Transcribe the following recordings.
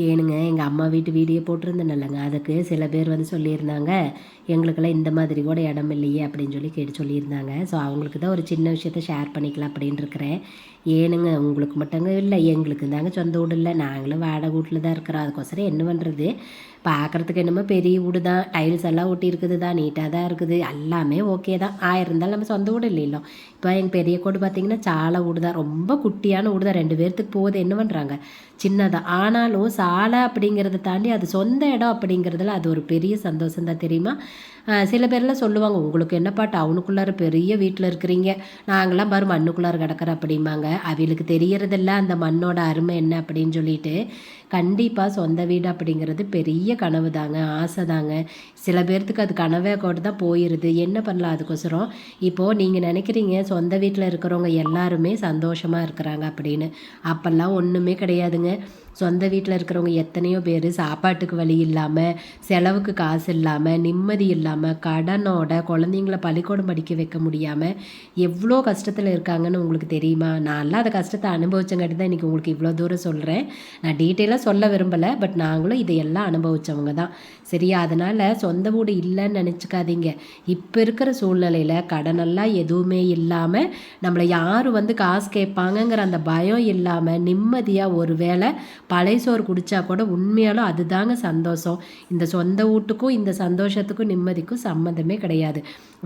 ஏனுங்க எங்கள் அம்மா வீட்டு வீடியோ போட்டிருந்தேன்லங்க, அதுக்கு சில பேர் வந்து சொல்லியிருந்தாங்க, எங்களுக்கெல்லாம் இந்த மாதிரி கூட இடம் இல்லையே அப்படின்னு சொல்லி கேட்டு சொல்லியிருந்தாங்க. ஸோ அவங்களுக்கு தான் ஒரு சின்ன விஷயத்த ஷேர் பண்ணிக்கலாம் அப்படின்னு இருக்கிறேன். ஏனுங்க உங்களுக்கு மட்டுங்க இல்லை, எங்களுக்கு தாங்க சொந்த வீடு இல்லை, நாங்களும் வாடகை வீட்டில் தான் இருக்கிறோம். அதுக்கோசரம் என்ன பண்ணுறது, பார்க்குறதுக்கு என்னமோ பெரிய வீடு தான், டைல்ஸ் எல்லாம் ஒட்டி இருக்குது தான், நீட்டாக தான் இருக்குது, எல்லாமே ஓகே தான். இருந்தாலும் நம்ம சொந்த வீடு இல்லைல்ல. இப்போ எங்கள் பெரிய கோடு பார்த்திங்கன்னா சாலை வீடு தான், ரொம்ப குட்டியான வீடு தான், 2 பேர்த்துக்கு போகுது. என்ன பண்ணுறாங்க, சின்னதாக ஆனாலும் சாலை அப்படிங்கிறத தாண்டி அது சொந்த இடம் அப்படிங்கிறதுல அது ஒரு பெரிய சந்தோஷம் தான் தெரியுமா. சில பேர்லாம் சொல்லுவாங்க, உங்களுக்கு என்னப்பா டவுனுக்குள்ளார பெரிய வீட்டில் இருக்கிறீங்க, நாங்களாம் பாரு மண்ணுக்குள்ளார கிடக்கிற அப்படிம்பாங்க. அவங்களுக்கு தெரியறதில்ல அந்த மண்ணோட அருமை என்ன அப்படின்னு சொல்லிட்டு. கண்டிப்பாக சொந்த வீடு அப்படிங்கிறது பெரிய கனவு தாங்க, ஆசை தாங்க. சில பேர்த்துக்கு அது கனவே கூட தான் போயிடுது. என்ன பண்ணலாம் அதுக்கோசரம், இப்போது நீங்கள் நினைக்கிறீங்க சொந்த வீட்டில் இருக்கிறவங்க எல்லாருமே சந்தோஷமாக இருக்கிறாங்க அப்படின்னு. அப்போல்லாம் ஒன்றுமே கிடையாதுங்க. சொந்த வீட்டில் இருக்கிறவங்க எத்தனையோ பேர் சாப்பாட்டுக்கு வழி இல்லாமல், செலவுக்கு காசு இல்லாமல், நிம்மதி இல்லாமல், கடனோட குழந்தைங்கள பள்ளிக்கூடம் படிக்க வைக்க முடியாமல் எவ்வளோ கஷ்டத்தில் இருக்காங்கன்னு உங்களுக்கு தெரியுமா. நான்லாம் அந்த கஷ்டத்தை அனுபவிச்சங்காட்டி தான் இன்றைக்கி உங்களுக்கு இவ்வளோ தூரம் சொல்கிறேன். நான் டீட்டெயிலாக சொல்ல விரும்பலை, பட் நாங்களும் இதையெல்லாம் அனுபவித்தவங்க தான். சரியா, அதனால் சொந்த வீடு இல்லைன்னு நினச்சிக்காதீங்க. இப்போ இருக்கிற சூழ்நிலையில் கடனெல்லாம் எதுவுமே இல்லாமல், நம்மளை யார் வந்து காசு கேட்பாங்கங்கிற அந்த பயம் இல்லாமல் நிம்மதியாக ஒரு வேளை பழைய சோறு குடித்தா கூட உண்மையாலும் அதுதாங்க சந்தோஷம். இந்த சொந்த வீட்டுக்கும் இந்த சந்தோஷத்துக்கும் நிம்மதிக்கும் சம்மந்தமே கிடையாது.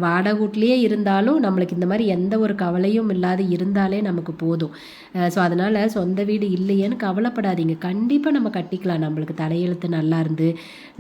வாடகை வீட்லேயே இருந்தாலும் நம்மளுக்கு இந்த மாதிரி எந்த ஒரு கவலையும் இல்லாத இருந்தாலே நமக்கு போதும். ஸோ அதனால் சொந்த வீடு இல்லையேன்னு கவலைப்படாதீங்க. கண்டிப்பாக நம்ம கட்டிக்கலாம். நம்மளுக்கு தலையெழுத்து நல்லா இருந்து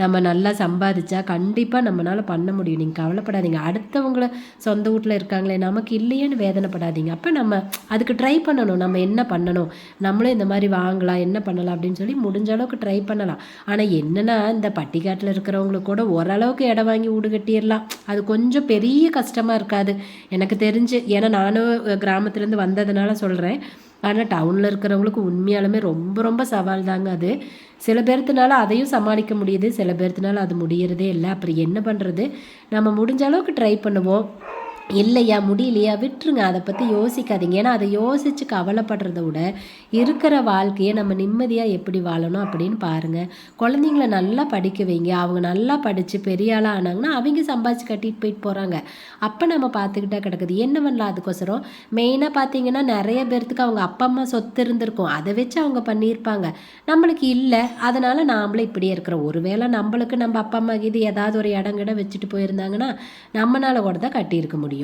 நம்ம நல்லா சம்பாதிச்சா கண்டிப்பாக நம்மளால் பண்ண முடியும். நீங்கள் கவலைப்படாதீங்க. அடுத்தவங்கள சொந்த வீட்டில் இருக்காங்களே நமக்கு இல்லையேன்னு வேதனைப்படாதீங்க. அப்போ நம்ம அதுக்கு ட்ரை பண்ணணும். நம்ம என்ன பண்ணணும், நம்மளும் இந்த மாதிரி வாங்கலாம், என்ன பண்ணலாம் அப்படின்னு சொல்லி முடிஞ்ச அளவுக்கு ட்ரை பண்ணலாம். ஆனால் என்னென்னா, இந்த பட்டிக்காட்டில் இருக்கிறவங்களுக்கு கூட ஓரளவுக்கு இடம் வாங்கி வீடு கட்டிடலாம். அது கொஞ்சம் பெரிய கஷ்டமாக இருக்காது எனக்கு தெரிஞ்சு. ஏன்னா நானும் கிராமத்துலேருந்து வந்ததுனால சொல்கிறேன். ஆனால் டவுனில் இருக்கிறவங்களுக்கு உண்மையாலுமே ரொம்ப ரொம்ப சவால் தாங்க அது. சில பேர்த்துனால அதையும் சமாளிக்க முடியுது, சில பேர்த்துனால அது முடியறதே இல்லை. அப்புறம் என்ன பண்ணுறது, நம்ம முடிஞ்ச அளவுக்கு ட்ரை பண்ணுவோம். இல்லையா முடியலையா விட்டுருங்க, அதை பற்றி யோசிக்காதீங்க. ஏன்னா அதை யோசித்து கவலைப்படுறத விட இருக்கிற வாழ்க்கையை நம்ம நிம்மதியாக எப்படி வாழணும் அப்படின்னு பாருங்கள். குழந்தைங்கள நல்லா படிக்க வைங்க. அவங்க நல்லா படித்து பெரிய ஆளாக ஆனாங்கன்னா அவங்க சம்பாதிச்சு கட்டிட்டு போயிட்டு போகிறாங்க. அப்போ நம்ம பார்த்துக்கிட்டா கிடக்குது. என்ன பண்ணலாம் அதுக்கோசரம், மெயினாக பார்த்தீங்கன்னா நிறைய பேர்த்துக்கு அவங்க அப்பா அம்மா சொத்து இருந்திருக்கும், அதை வச்சு அவங்க பண்ணியிருப்பாங்க. நம்மளுக்கு இல்லை, அதனால் நாமளும் இப்படியே இருக்கிறோம். ஒருவேளை நம்மளுக்கு நம்ம அப்பா அம்மா இது ஏதாவது ஒரு இடங்கிட வச்சுட்டு போயிருந்தாங்கன்னா நம்மளால் கூட தான் கட்டியிருக்க முடியும்.